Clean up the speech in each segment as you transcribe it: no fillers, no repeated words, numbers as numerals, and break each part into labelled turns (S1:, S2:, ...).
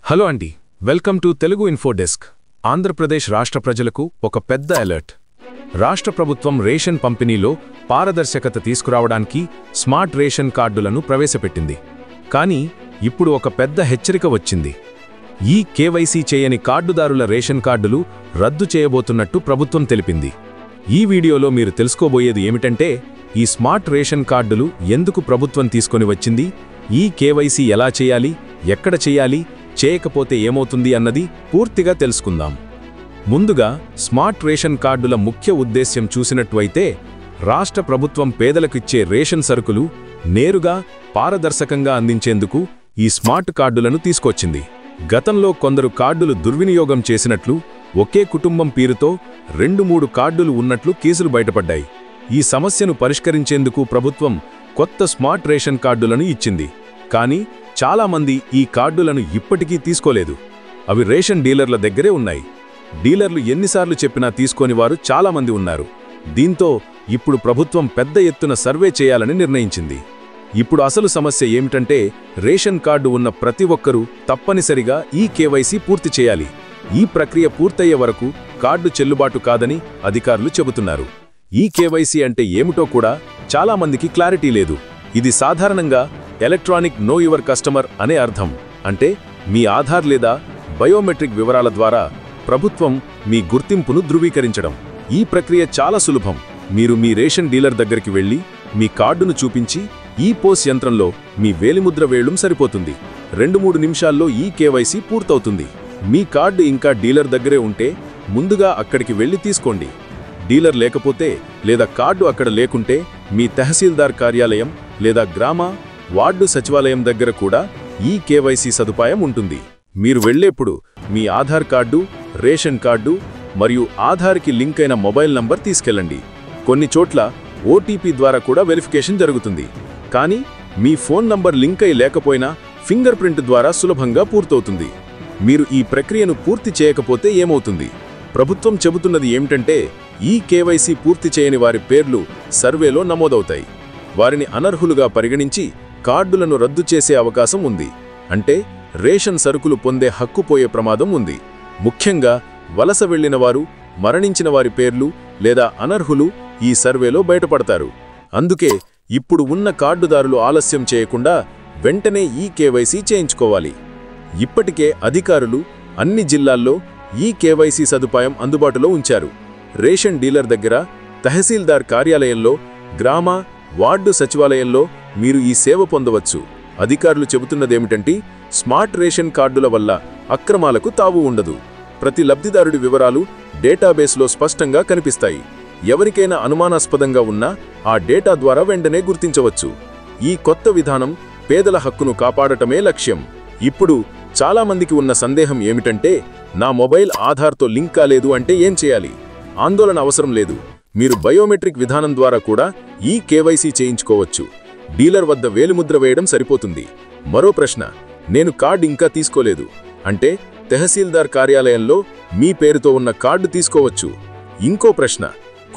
S1: Hello అండి, welcome to Telugu info desk. Andhra Pradesh రాష్ట్ర ప్రజలకు ఒక పెద్ద అలర్ట్. రాష్ట్ర ప్రభుత్వం రేషన్ పంపిణీలో పారదర్శకత తీసుకురావడానికి స్మార్ట్ రేషన్ కార్డులను ప్రవేశపెట్టింది. కానీ ఇప్పుడు ఒక పెద్ద హెచ్చరిక వచ్చింది. ఈ కేవైసీ చేయని కార్డుదారుల రేషన్ కార్డులు రద్దు చేయబోతున్నట్టు ప్రభుత్వం తెలిపింది. ఈ వీడియోలో మీరు తెలుసుకోబోయేది ఏమిటంటే, ఈ స్మార్ట్ రేషన్ కార్డులు ఎందుకు ప్రభుత్వం తీసుకొని వచ్చింది, ఈ కేవైసీ ఎలా చేయాలి, ఎక్కడ చేయాలి, చేయకపోతే ఏమవుతుంది అన్నది పూర్తిగా తెలుసుకుందాం. ముందుగా స్మార్ట్ రేషన్ కార్డుల ముఖ్య ఉద్దేశ్యం చూసినట్లయితే, రాష్ట్ర ప్రభుత్వం పేదలకిచ్చే రేషన్ సరుకులు నేరుగా పారదర్శకంగా అందించేందుకు ఈ స్మార్ట్ కార్డులను తీసుకొచ్చింది. గతంలో కొందరు కార్డులు దుర్వినియోగం చేసినట్లు, ఒకే కుటుంబం పేరుతో 2-3 కార్డులు ఉన్నట్లు కేసులు బయటపడ్డాయి. ఈ సమస్యను పరిష్కరించేందుకు ప్రభుత్వం కొత్త స్మార్ట్ రేషన్ కార్డులను ఇచ్చింది. కానీ చాలామంది ఈ కార్డులను ఇప్పటికీ తీసుకోలేదు. అవి రేషన్ డీలర్ల దగ్గరే ఉన్నాయి. డీలర్లు ఎన్నిసార్లు చెప్పినా తీసుకోని వారు చాలామంది ఉన్నారు. దీంతో ఇప్పుడు ప్రభుత్వం పెద్ద ఎత్తున సర్వే చేయాలని నిర్ణయించింది. ఇప్పుడు అసలు సమస్య ఏమిటంటే, రేషన్ కార్డు ఉన్న ప్రతి ఒక్కరూ తప్పనిసరిగా ఈ కేవైసీ పూర్తి చేయాలి. ఈ ప్రక్రియ పూర్తయ్యే వరకు కార్డు చెల్లుబాటు కాదని అధికారులు చెబుతున్నారు. ఈ కేవైసీ అంటే ఏమిటో కూడా చాలామందికి క్లారిటీ లేదు. ఇది సాధారణంగా ఎలక్ట్రానిక్ నో యువర్ కస్టమర్ అనే అర్థం. అంటే మీ ఆధార్ లేదా బయోమెట్రిక్ వివరాల ద్వారా ప్రభుత్వం మీ గుర్తింపును ధృవీకరించడం. ఈ ప్రక్రియ చాలా సులభం. మీరు మీ రేషన్ డీలర్ దగ్గరికి వెళ్లి మీ కార్డును చూపించి ఈ పోస్ యంత్రంలో మీ వేలిముద్ర వేయడం సరిపోతుంది. 2-3 నిమిషాల్లో ఈ కేవైసీ పూర్తవుతుంది. మీ కార్డు ఇంకా డీలర్ దగ్గరే ఉంటే ముందుగా అక్కడికి వెళ్లి తీసుకోండి. డీలర్ లేకపోతే లేదా కార్డు అక్కడ లేకుంటే మీ తహసీల్దార్ కార్యాలయం లేదా గ్రామ వార్డు సచివాలయం దగ్గర కూడా ఈ కేవైసీ సదుపాయం ఉంటుంది. మీరు వెళ్లేప్పుడు మీ ఆధార్ కార్డు, రేషన్ కార్డు మరియు ఆధార్కి లింక్ అయిన మొబైల్ నంబర్ తీసుకెళ్లండి. కొన్ని చోట్ల ఓటీపీ ద్వారా కూడా వెరిఫికేషన్ జరుగుతుంది. కానీ మీ ఫోన్ నంబర్ లింక్ అయి లేకపోయినా ఫింగర్ ప్రింట్ ద్వారా సులభంగా పూర్తవుతుంది. మీరు ఈ ప్రక్రియను పూర్తి చేయకపోతే ఏమవుతుంది? ప్రభుత్వం చెబుతున్నది ఏమిటంటే, ఈ కేవైసీ పూర్తి చేయని వారి పేర్లు సర్వేలో నమోదవుతాయి. వారిని అనర్హులుగా పరిగణించి కార్డులను రద్దు చేసే అవకాశం ఉంది. అంటే రేషన్ సరుకులు పొందే హక్కు పోయే ప్రమాదం ఉంది. ముఖ్యంగా వలస వెళ్లిన వారు, మరణించిన వారి పేర్లు లేదా అనర్హులు ఈ సర్వేలో బయటపడతారు. అందుకే ఇప్పుడు ఉన్న కార్డుదారులు ఆలస్యం చేయకుండా వెంటనే ఈ కేవైసీ చేయించుకోవాలి. ఇప్పటికే అధికారులు అన్ని జిల్లాల్లో ఈ కేవైసీ సదుపాయం అందుబాటులో ఉంచారు. రేషన్ డీలర్ దగ్గర, తహసీల్దార్ కార్యాలయంలో, గ్రామ వార్డు సచివాలయంలో మీరు ఈ సేవ పొందవచ్చు. అధికారులు చెబుతున్నదేమిటంటే, స్మార్ట్ రేషన్ కార్డుల వల్ల అక్రమాలకు తావు ఉండదు. ప్రతి లబ్ధిదారుడి వివరాలు డేటాబేస్లో స్పష్టంగా కనిపిస్తాయి. ఎవరికైనా అనుమానాస్పదంగా ఉన్నా ఆ డేటా ద్వారా వెంటనే గుర్తించవచ్చు. ఈ కొత్త విధానం పేదల హక్కును కాపాడటమే లక్ష్యం. ఇప్పుడు చాలామందికి ఉన్న సందేహం ఏమిటంటే, నా మొబైల్ ఆధార్తో లింక్ కాలేదు అంటే ఏం చేయాలి? ఆందోళన అవసరం లేదు. మీరు బయోమెట్రిక్ విధానం ద్వారా కూడా ఈ కేవైసీ చేయించుకోవచ్చు. డీలర్ వద్ద వేలిముద్ర వేయడం సరిపోతుంది. మరో ప్రశ్న, నేను కార్డు ఇంకా తీసుకోలేదు అంటే తహసీల్దార్ కార్యాలయంలో మీ పేరుతో ఉన్న కార్డు తీసుకోవచ్చు. ఇంకో ప్రశ్న,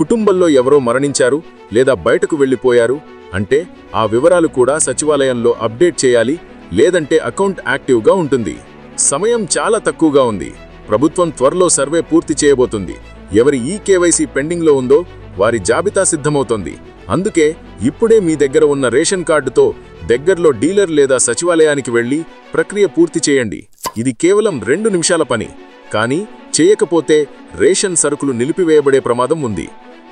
S1: కుటుంబంలో ఎవరో మరణించారు లేదా బయటకు వెళ్లిపోయారు అంటే ఆ వివరాలు కూడా సచివాలయంలో అప్డేట్ చేయాలి, లేదంటే అకౌంట్ యాక్టివ్గా ఉంటుంది. సమయం చాలా తక్కువగా ఉంది. ప్రభుత్వం త్వరలో సర్వే పూర్తి చేయబోతుంది. ఎవరి ఈ కేవైసీ పెండింగ్లో ఉందో వారి జాబితా సిద్ధమవుతోంది. అందుకే ఇప్పుడే మీ దగ్గర ఉన్న రేషన్ కార్డుతో దగ్గరలో డీలర్ లేదా సచివాలయానికి వెళ్లి ప్రక్రియ పూర్తి చేయండి. ఇది కేవలం 2 నిమిషాల పని. కానీ చేయకపోతే రేషన్ సరుకులు నిలిపివేయబడే ప్రమాదం ఉంది.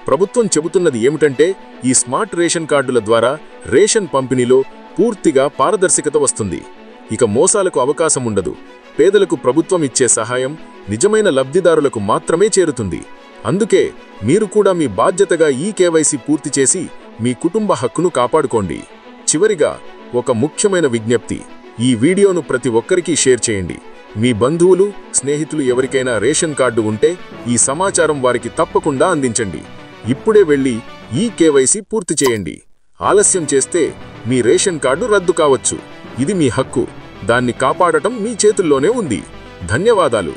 S1: ప్రభుత్వం చెబుతున్నది ఏమిటంటే, ఈ స్మార్ట్ రేషన్ కార్డుల ద్వారా రేషన్ పంపిణీలో పూర్తిగా పారదర్శకత వస్తుంది. ఇక మోసాలకు అవకాశం ఉండదు. పేదలకు ప్రభుత్వం ఇచ్చే సహాయం నిజమైన లబ్ధిదారులకు మాత్రమే చేరుతుంది. అందుకే మీరు కూడా మీ బాధ్యతగా ఈ కేవైసీ పూర్తి చేసి మీ కుటుంబ హక్కును కాపాడుకోండి. చివరిగా ఒక ముఖ్యమైన విజ్ఞప్తి, ఈ వీడియోను ప్రతి ఒక్కరికి షేర్ చేయండి. మీ బంధువులు, స్నేహితులు ఎవరికైనా రేషన్ కార్డు ఉంటే ఈ సమాచారం వారికి తప్పకుండా అందించండి. ఇప్పుడే వెళ్ళి ఈ కేవైసీ పూర్తి చేయండి. ఆలస్యం చేస్తే మీ రేషన్ కార్డు రద్దు కావచ్చు. ఇది మీ హక్కు. దాన్ని కాపాడటం మీ చేతుల్లోనే ఉంది. ధన్యవాదాలు.